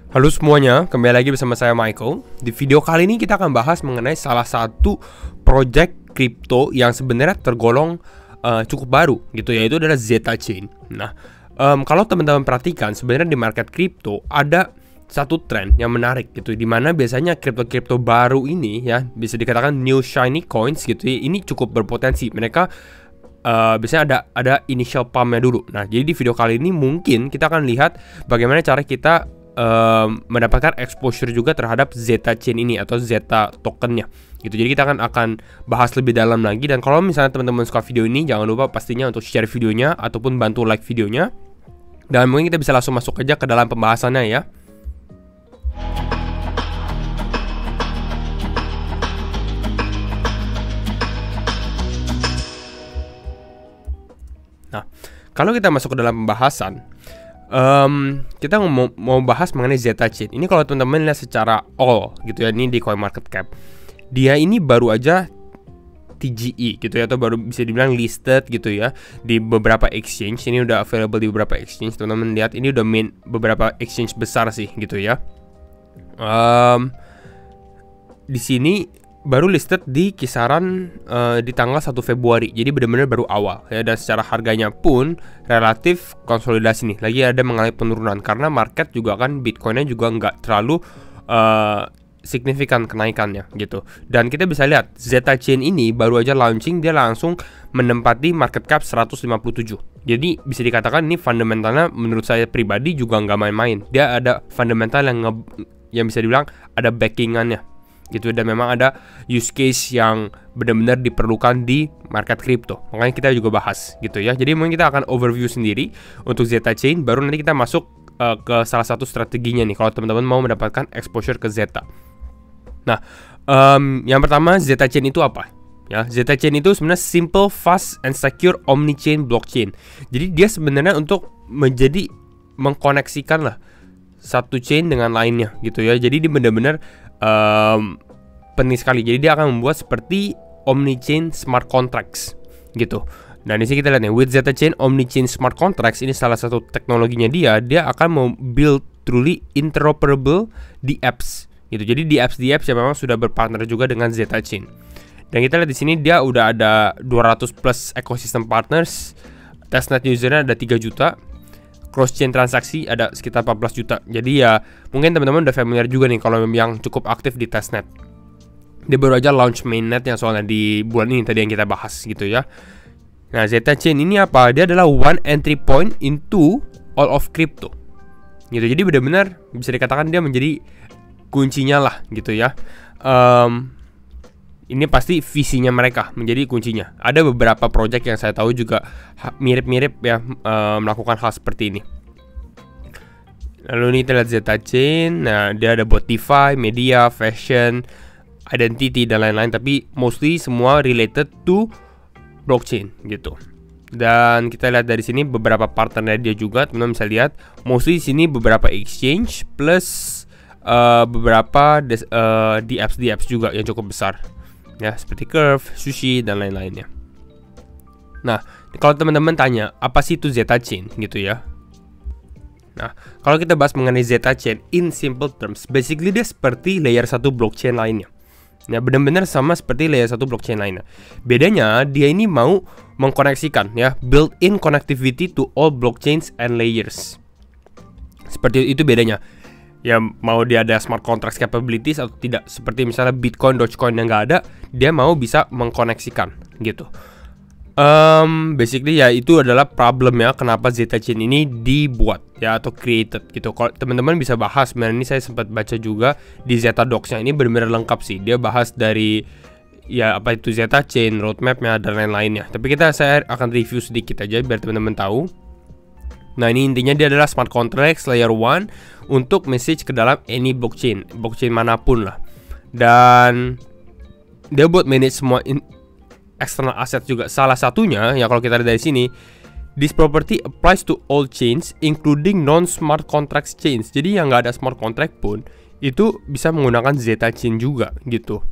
Halo semuanya, kembali lagi bersama saya Michael. Di video kali ini kita akan bahas mengenai salah satu project crypto yang sebenarnya tergolong cukup baru gitu, yaitu adalah Zeta Chain. Nah, kalau teman-teman perhatikan sebenarnya di market crypto ada satu tren yang menarik gitu, dimana biasanya crypto baru ini ya bisa dikatakan new shiny coins gitu ya, ini cukup berpotensi. Mereka biasanya ada initial pump-nya dulu. Nah, jadi di video kali ini mungkin kita akan lihat bagaimana cara kita mendapatkan exposure juga terhadap Zeta Chain ini atau Zeta tokennya gitu. Jadi kita akan bahas lebih dalam lagi. Dan kalau misalnya teman-teman suka video ini, jangan lupa pastinya untuk share videonya ataupun bantu like videonya. Dan mungkin kita bisa langsung masuk aja ke dalam pembahasannya ya. Nah, kalau kita masuk ke dalam pembahasan, kita mau bahas mengenai Zeta Chain. Ini kalau teman-teman lihat secara all gitu ya, ini di CoinMarketCap. Dia ini baru aja TGE gitu ya, atau baru bisa dibilang listed gitu ya di beberapa exchange. Ini udah available di beberapa exchange. Teman-teman lihat ini udah main beberapa exchange besar sih gitu ya. Di sini baru listed di kisaran di tanggal 1 Februari. Jadi benar-benar baru awal ya, dan secara harganya pun relatif konsolidasi nih. Lagi ada mengalami penurunan karena market juga kan Bitcoinnya juga nggak terlalu signifikan kenaikannya gitu. Dan kita bisa lihat Zeta Chain ini baru aja launching, dia langsung menempati market cap 157. Jadi bisa dikatakan ini fundamentalnya menurut saya pribadi juga nggak main-main. Dia ada fundamental yang bisa dibilang ada backingannya gitu, dan memang ada use case yang benar-benar diperlukan di market crypto. Makanya kita juga bahas gitu ya. Jadi mungkin kita akan overview sendiri untuk Zeta Chain, baru nanti kita masuk ke salah satu strateginya nih kalau teman-teman mau mendapatkan exposure ke Zeta. Nah, yang pertama, Zeta Chain itu apa? Ya, Zeta Chain itu sebenarnya simple, fast, and secure omni-chain blockchain. Jadi dia sebenarnya untuk mengkoneksikan lah satu chain dengan lainnya gitu ya. Jadi dia benar-benar penting sekali. Jadi dia akan membuat seperti omni-chain smart contracts gitu. Nah, di sini kita lihat nih, with Zeta Chain omni-chain smart contracts, ini salah satu teknologinya dia akan membuild truly interoperable di apps gitu. Jadi di apps yang memang sudah berpartner juga dengan Zeta Chain. Dan kita lihat di sini dia udah ada 200 plus ecosystem partners. Testnet usernya ada 3 juta. Cross-chain transaksi ada sekitar 14 juta. Jadi ya mungkin teman-teman udah familiar juga nih kalau yang cukup aktif di testnet. Dia baru aja launch mainnet yang soalnya di bulan ini tadi yang kita bahas gitu ya. Nah, Zeta Chain ini apa? Dia adalah one entry point into all of crypto gitu. Jadi benar-benar bisa dikatakan dia menjadi kuncinya lah gitu ya. Ini pasti visinya mereka menjadi kuncinya. Ada beberapa project yang saya tahu juga mirip-mirip ya melakukan hal seperti ini. Lalu ini kita lihat Zeta Chain. Nah, dia ada buat DeFi, media, fashion, identity dan lain-lain. Tapi mostly semua related to blockchain gitu. Dan kita lihat dari sini beberapa partnernya dia juga. Teman-teman bisa lihat mostly di sini beberapa exchange plus beberapa di apps juga yang cukup besar. Ya, seperti Curve, Sushi, dan lain-lainnya. Nah, kalau teman-teman tanya, apa sih itu Zeta Chain gitu ya? Nah, kalau kita bahas mengenai Zeta Chain in simple terms, basically dia seperti layer 1 blockchain lainnya. Ya, benar-benar sama seperti layer 1 blockchain lainnya. Bedanya, dia ini mau mengkoneksikan ya, built-in connectivity to all blockchains and layers. Seperti itu bedanya. Ya, mau dia ada smart contracts capabilities atau tidak, seperti misalnya Bitcoin, Dogecoin yang nggak ada, dia mau bisa mengkoneksikan gitu. Basically ya itu adalah problem ya kenapa Zeta Chain ini dibuat ya atau created gitu. Kalau teman-teman bisa bahas, sebenarnya ini saya sempat baca juga di Zeta Docs-nya, ini benar-benar lengkap sih. Dia bahas dari ya apa itu Zeta Chain, roadmap-nya dan lain-lainnya. Tapi saya akan review sedikit aja biar teman-teman tahu. Nah, ini intinya dia adalah smart contracts layer 1 untuk message ke dalam any blockchain manapun lah. Dan dia buat manage semua external asset juga. Salah satunya ya kalau kita lihat dari sini, this property applies to all chains including non-smart contracts chains. Jadi yang nggak ada smart contract pun itu bisa menggunakan Zeta Chain juga gitu.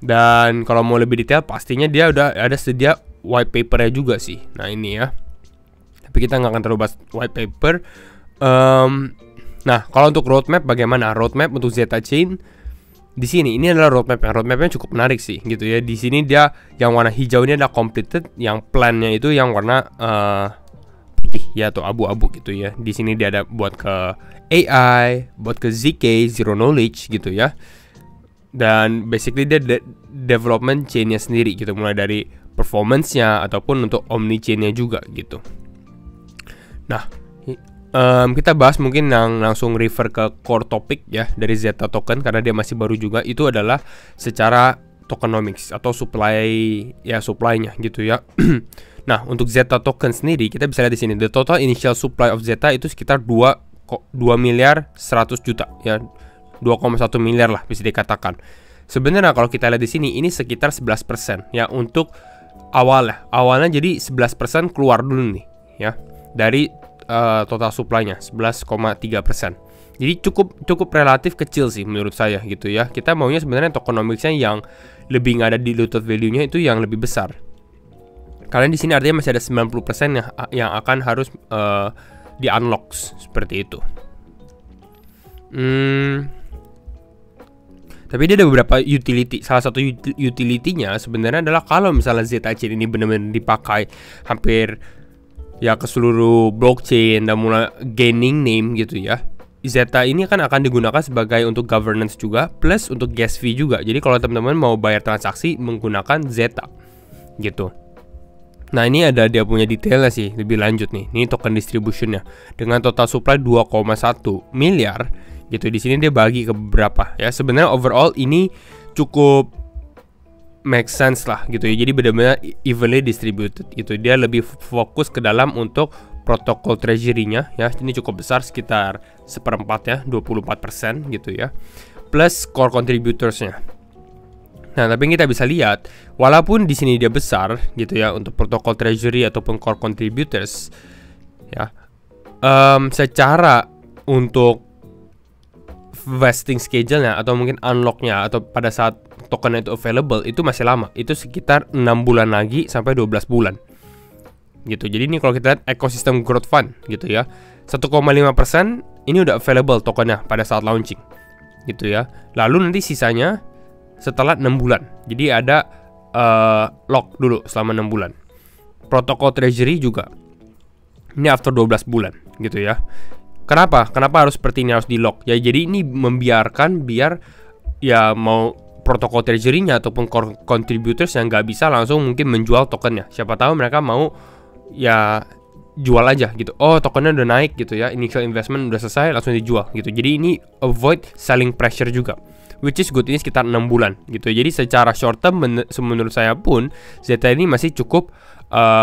Dan kalau mau lebih detail pastinya dia udah ada sedia white papernya juga sih. Nah, ini ya. Tapi kita nggak akan terlalu bahas white paper. Nah, kalau untuk roadmap bagaimana? Roadmap untuk Zeta Chain di sini ini adalah roadmapnya cukup menarik sih gitu ya. Di sini dia yang warna hijau ini adalah completed, yang plannya itu yang warna putih ya atau abu-abu gitu ya. Di sini dia ada buat ke AI, buat ke ZK Zero Knowledge gitu ya. Dan basically dia development chainnya sendiri gitu, mulai dari performance-nya ataupun untuk omni chainnya juga gitu. Nah, kita bahas mungkin yang langsung refer ke core topic ya dari Zeta token karena dia masih baru juga. Itu adalah secara tokenomics atau supply-nya gitu ya. Nah, untuk Zeta token sendiri kita bisa lihat di sini the total initial supply of Zeta itu sekitar 2 miliar 100 juta ya. 2,1 miliar lah bisa dikatakan. Sebenarnya kalau kita lihat di sini ini sekitar 11% ya untuk awalnya jadi 11% keluar dulu nih ya dari total supply-nya 11,3%. Jadi cukup relatif kecil sih menurut saya gitu ya. Kita maunya sebenarnya tokenomics-nya yang lebih nggak ada diluted value-nya itu yang lebih besar. Karena di sini artinya masih ada 90% yang akan harus di unlock seperti itu. Tapi dia ada beberapa utility. Salah satu utility-nya sebenarnya adalah kalau misalnya Zeta Chain ini benar-benar dipakai hampir ya ke seluruh blockchain dan mulai gaining name gitu ya. Zeta ini kan akan digunakan sebagai untuk governance juga plus untuk gas fee juga. Jadi kalau teman-teman mau bayar transaksi menggunakan Zeta gitu. Nah, ini ada dia punya detailnya sih lebih lanjut nih. Ini token distributionnya dengan total supply 2,1 miliar gitu. Di sini dia bagi ke beberapa ya. Sebenarnya overall ini cukup make sense lah gitu ya. Jadi benar-benar evenly distributed gitu. Dia lebih fokus ke dalam untuk protokol treasury-nya ya. Ini cukup besar sekitar 1/4 ya, 24% gitu ya. Plus core contributors-nya. Nah, tapi kita bisa lihat walaupun di sini dia besar gitu ya untuk protokol treasury ataupun core contributors ya. Secara untuk vesting schedule-nya atau mungkin unlock-nya atau pada saat token itu available itu masih lama. Itu sekitar 6 bulan lagi sampai 12 bulan. Gitu. Jadi ini kalau kita lihat ekosistem growth fund gitu ya. 1,5% ini udah available tokennya pada saat launching. Gitu ya. Lalu nanti sisanya setelah 6 bulan. Jadi ada lock dulu selama 6 bulan. Protokol treasury juga. Ini after 12 bulan gitu ya. Kenapa harus seperti ini, harus di lock? Ya jadi ini membiarkan biar ya mau protokol treasury-nya ataupun core contributors yang nggak bisa langsung mungkin menjual tokennya. Siapa tahu mereka mau ya jual aja gitu. Oh, tokennya udah naik gitu ya, initial investment udah selesai langsung dijual gitu. Jadi ini avoid selling pressure juga. Which is good, ini sekitar 6 bulan gitu. Jadi secara short term menurut saya pun Zeta ini masih cukup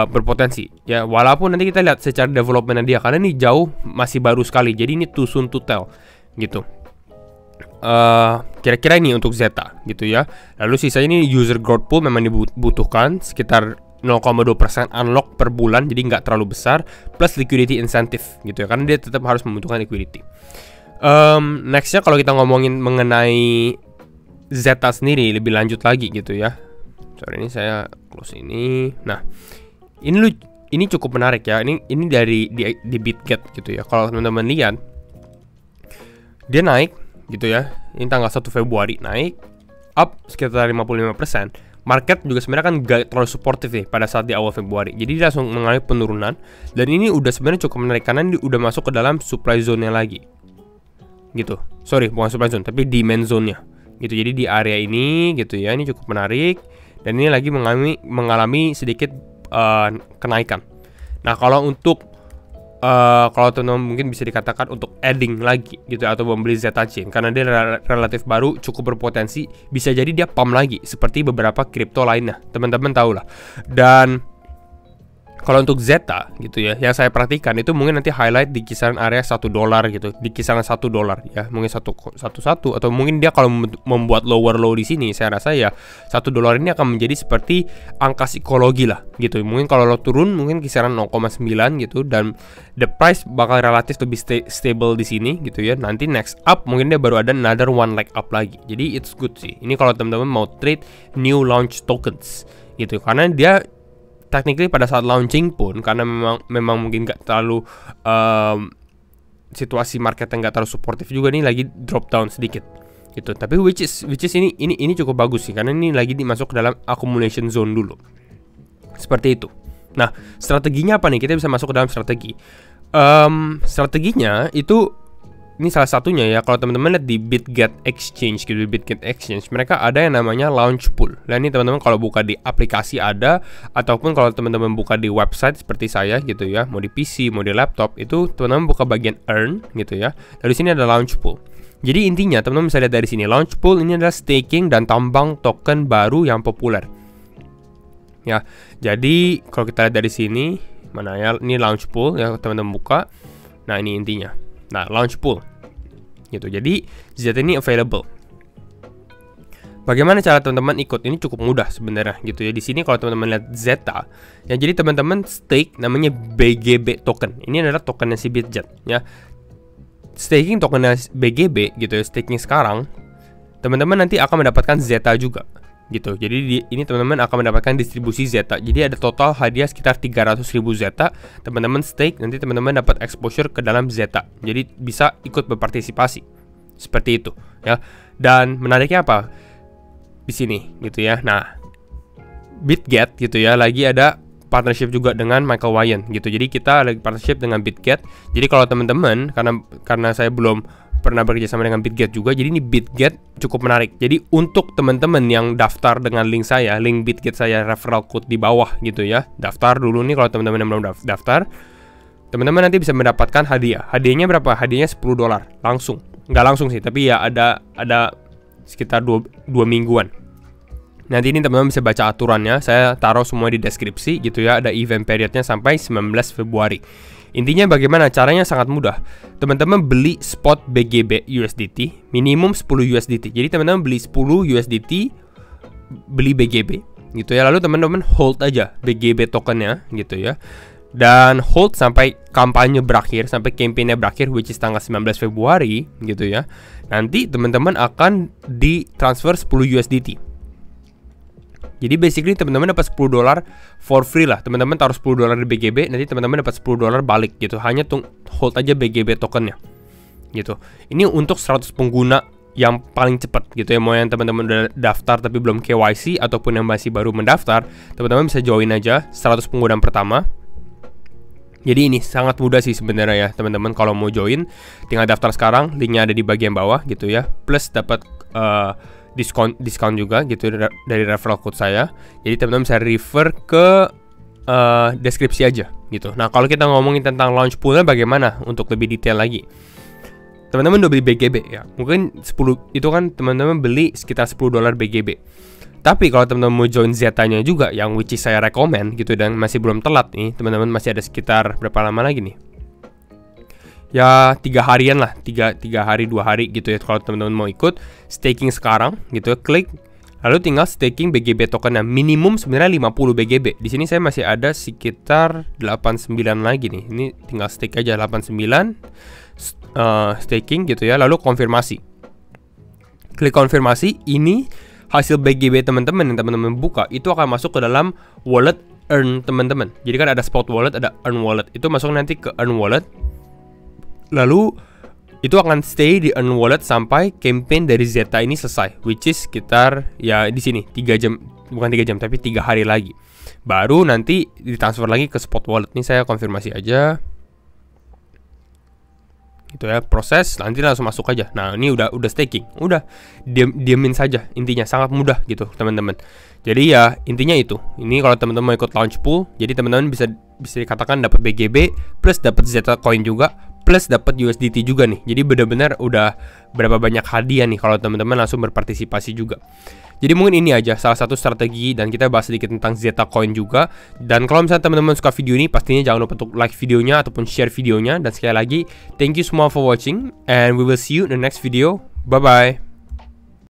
berpotensi ya, walaupun nanti kita lihat secara development dia karena ini jauh masih baru sekali, jadi ini too soon to tell gitu. Kira-kira ini untuk Zeta gitu ya. Lalu sisanya ini user growth pool memang dibutuhkan sekitar 0,2% unlock per bulan, jadi nggak terlalu besar, plus liquidity incentive gitu ya, karena dia tetap harus membutuhkan liquidity. Nextnya kalau kita ngomongin mengenai Zeta sendiri lebih lanjut lagi gitu ya. Sorry, ini saya close ini. Nah, ini cukup menarik ya. Ini dari di Bitget gitu ya. Kalau teman-teman lihat, dia naik gitu ya. Ini tanggal 1 Februari naik up sekitar 55%. Market juga sebenarnya kan gak terlalu supportive nih pada saat di awal Februari. Jadi dia langsung mengalami penurunan. Dan ini udah sebenarnya cukup menarik karena dia udah masuk ke dalam supply zone-nya lagi. Gitu. Sorry, bukan supply zone, tapi demand zone-nya. Gitu. Jadi di area ini gitu ya. Ini cukup menarik. Dan ini lagi mengalami sedikit kenaikan. Nah, kalau untuk kalau teman-teman mungkin bisa dikatakan untuk adding lagi gitu atau membeli Zeta Chain karena dia relatif baru, cukup berpotensi bisa jadi dia pump lagi seperti beberapa kripto lainnya. Teman-teman tahu lah. Dan kalau untuk Zeta gitu ya, yang saya perhatikan itu mungkin nanti highlight di kisaran area $1 gitu, di kisaran $1 ya, mungkin 1,1 atau mungkin dia kalau membuat lower low di sini, saya rasa ya $1 ini akan menjadi seperti angka psikologi lah gitu. Mungkin kalau lo turun mungkin kisaran 0,9 gitu dan the price bakal relatif lebih stable di sini gitu ya. Nanti next up mungkin dia baru ada another one leg up lagi. Jadi it's good sih. Ini kalau teman-teman mau trade new launch tokens gitu, karena dia technically pada saat launching pun karena memang mungkin gak terlalu situasi market yang nggak terlalu suportif juga nih, lagi drop down sedikit gitu. Tapi which is ini cukup bagus sih, karena ini lagi dimasuk ke dalam accumulation zone dulu. Seperti itu. Nah, strateginya apa nih? Kita bisa masuk ke dalam strategi. Strateginya itu, ini salah satunya ya, kalau teman-teman lihat di BitGet Exchange gitu, di BitGet Exchange mereka ada yang namanya launch pool. Nah, ini teman-teman kalau buka di aplikasi ada, ataupun kalau teman-teman buka di website seperti saya gitu ya, mau di PC, mau di laptop, itu teman-teman buka bagian earn gitu ya. Dari sini ada launch pool. Jadi intinya teman-teman bisa lihat dari sini, launch pool ini adalah staking dan tambang token baru yang populer. Ya, jadi kalau kita lihat dari sini, mana ya, ini launch pool yang teman-teman buka. Nah, ini intinya. Nah, launch pool gitu. Jadi Zeta ini available. Bagaimana cara teman-teman ikut? Ini cukup mudah sebenarnya gitu ya. Di sini kalau teman-teman lihat Zeta, ya jadi teman-teman stake namanya BGB token. Ini adalah tokennya si BitGet ya. Staking tokennya BGB gitu ya, staking sekarang. Teman-teman nanti akan mendapatkan Zeta juga gitu. Jadi ini teman-teman akan mendapatkan distribusi Zeta. Jadi ada total hadiah sekitar 300.000 Zeta. Teman-teman stake, nanti teman-teman dapat exposure ke dalam Zeta. Jadi bisa ikut berpartisipasi. Seperti itu ya. Dan menariknya apa? Di sini gitu ya. Nah, BitGet gitu ya, lagi ada partnership juga dengan Michael Wyan gitu. Jadi kita lagi partnership dengan BitGet. Jadi kalau teman-teman, karena saya belum pernah bekerja sama dengan BitGet juga, jadi ini BitGet cukup menarik. Jadi untuk teman-teman yang daftar dengan link saya, link BitGet saya, referral code di bawah gitu ya, daftar dulu nih kalau teman-teman yang belum daftar, teman-teman nanti bisa mendapatkan hadiah. Hadiahnya berapa? Hadiahnya $10 langsung. Nggak langsung sih, tapi ya ada sekitar 2 mingguan. Nanti ini teman-teman bisa baca aturannya, saya taruh semua di deskripsi gitu ya. Ada event periodnya sampai 19 Februari. Intinya bagaimana caranya? Sangat mudah. Teman-teman beli spot BGB USDT minimum 10 USDT. Jadi teman-teman beli 10 USDT, beli BGB gitu ya. Lalu teman-teman hold aja BGB tokennya gitu ya. Dan hold sampai kampanye berakhir, sampai campaignnya berakhir, which is tanggal 19 Februari gitu ya. Nanti teman-teman akan ditransfer 10 USDT. Jadi basically teman-teman dapat $10 for free lah. Teman-teman taruh $10 di BGB, nanti teman-teman dapat $10 balik gitu. Hanya hold aja BGB tokennya gitu. Ini untuk 100 pengguna yang paling cepat gitu ya. Mau yang teman-teman udah daftar tapi belum KYC, ataupun yang masih baru mendaftar, teman-teman bisa join aja 100 pengguna pertama. Jadi ini sangat mudah sih sebenarnya ya teman-teman. Kalau mau join, tinggal daftar sekarang, linknya ada di bagian bawah gitu ya. Plus dapat diskon juga gitu dari referral code saya. Jadi teman-teman bisa refer ke deskripsi aja gitu. Nah, kalau kita ngomongin tentang launch poolnya bagaimana untuk lebih detail lagi, teman-teman udah beli BGB ya, mungkin 10 itu kan teman-teman beli sekitar $10 BGB. Tapi kalau teman-teman mau join Zeta-nya juga, yang which is saya rekomend gitu, dan masih belum telat nih teman-teman, masih ada sekitar berapa lama lagi nih, ya 3 harian lah, 3 hari 2 hari gitu ya. Kalau teman-teman mau ikut staking sekarang gitu ya, klik lalu tinggal staking BGB token. Nah, minimum sebenarnya 50 BGB. Di sini saya masih ada sekitar 89 lagi nih. Ini tinggal stake aja 89 staking gitu ya. Lalu konfirmasi. Klik konfirmasi. Ini hasil BGB teman-teman yang teman-teman buka itu akan masuk ke dalam wallet earn teman-teman. Jadi kan ada spot wallet, ada earn wallet. Itu masuk nanti ke earn wallet. Lalu itu akan stay di earn wallet sampai campaign dari Zeta ini selesai, which is sekitar ya di sini 3 jam, bukan 3 jam tapi 3 hari lagi. Baru nanti ditransfer lagi ke spot wallet. Ini saya konfirmasi aja. Gitu ya, proses nanti langsung masuk aja. Nah, ini udah staking. Udah diamin saja. Intinya sangat mudah gitu, teman-teman. Jadi ya intinya itu. Ini kalau teman-teman mau ikut launch pool, jadi teman-teman bisa dikatakan dapat BGB plus dapat Zeta coin juga, plus dapat USDT juga nih. Jadi benar-benar udah berapa banyak hadiah nih kalau teman-teman langsung berpartisipasi juga. Jadi mungkin ini aja salah satu strategi, dan kita bahas sedikit tentang Zeta coin juga. Dan kalau misalnya teman-teman suka video ini, pastinya jangan lupa untuk like videonya ataupun share videonya. Dan sekali lagi, thank you semua for watching, and we will see you in the next video. Bye bye.